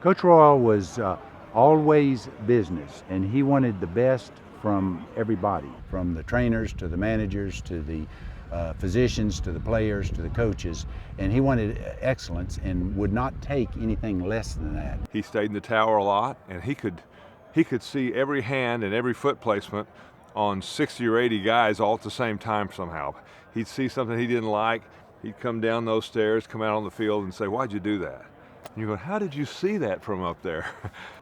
Coach Royal was always business, and he wanted the best from everybody, from the trainers to the managers to the physicians to the players to the coaches, and he wanted excellence and would not take anything less than that. He stayed in the tower a lot, and he could see every hand and every foot placement on 60 or 80 guys all at the same time somehow. He'd see something he didn't like, he'd come down those stairs, come out on the field and say, "Why'd you do that?" And you go, "How did you see that from up there?"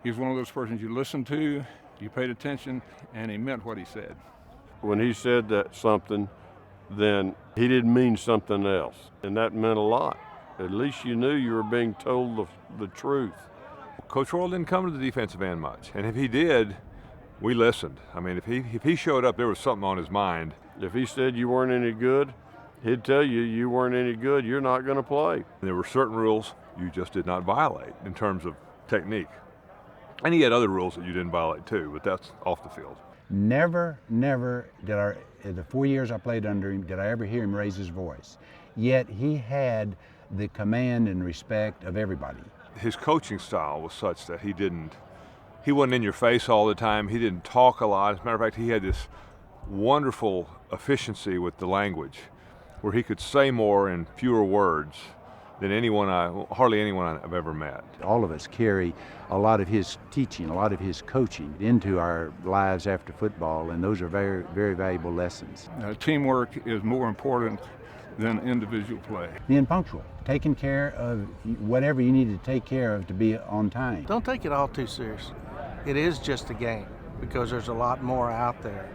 He was one of those persons you listened to, you paid attention, and he meant what he said. When he said that something, then he didn't mean something else, and that meant a lot. At least you knew you were being told the truth. Coach Royal didn't come to the defensive end much, and if he did, we listened. I mean, if he showed up, there was something on his mind. If he said you weren't any good, he'd tell you you weren't any good, you're not going to play. There were certain rules you just did not violate in terms of technique. And he had other rules that you didn't violate too, but that's off the field. Never did in the 4 years I played under him, did I ever hear him raise his voice. Yet he had the command and respect of everybody. His coaching style was such that he wasn't in your face all the time. He didn't talk a lot. As a matter of fact, he had this wonderful efficiency with the language where he could say more in fewer words than hardly anyone I've ever met. All of us carry a lot of his teaching, a lot of his coaching into our lives after football, and those are very, very valuable lessons. Teamwork is more important than individual play. Being punctual, taking care of whatever you need to take care of to be on time. Don't take it all too seriously. It is just a game, because there's a lot more out there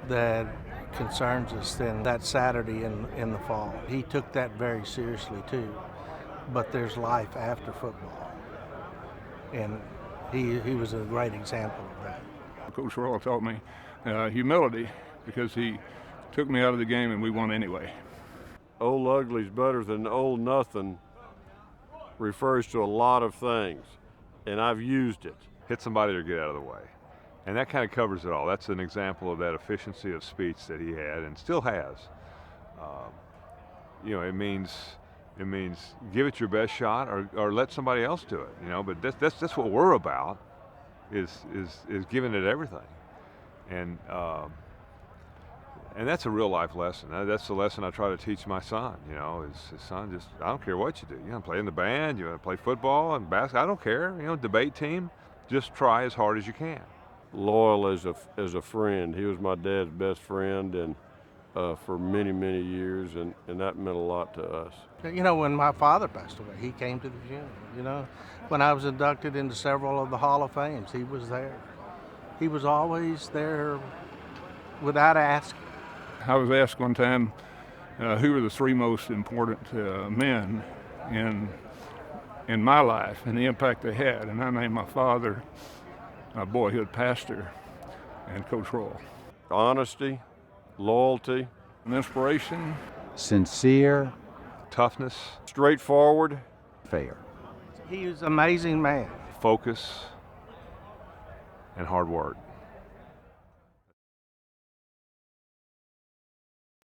that concerns us than that Saturday in the fall. He took that very seriously too, but there's life after football, and he was a great example of that. Coach Royal taught me humility, because he took me out of the game and we won anyway. Old ugly's better than old nothing refers to a lot of things, and I've used it. Hit somebody or get out of the way. And that kind of covers it all. That's an example of that efficiency of speech that he had and still has. It means give it your best shot or let somebody else do it. But that's what we're about, is giving it everything. And that's a real life lesson. That's the lesson I try to teach my son. Is his son I don't care what you do. You want to play in the band, you want to play football and basketball, I don't care. Debate team, just try as hard as you can. Loyal as a friend. He was my dad's best friend, and for many, many years, and that meant a lot to us. When my father passed away, he came to the funeral. When I was inducted into several of the Hall of Fames, he was there. He was always there without asking. I was asked one time who were the three most important men in my life and the impact they had, and I named my father, my boyhood pastor, and Coach Royal. Honesty, loyalty, an inspiration, sincere, toughness, straightforward, fair. He was an amazing man. Focus, and hard work.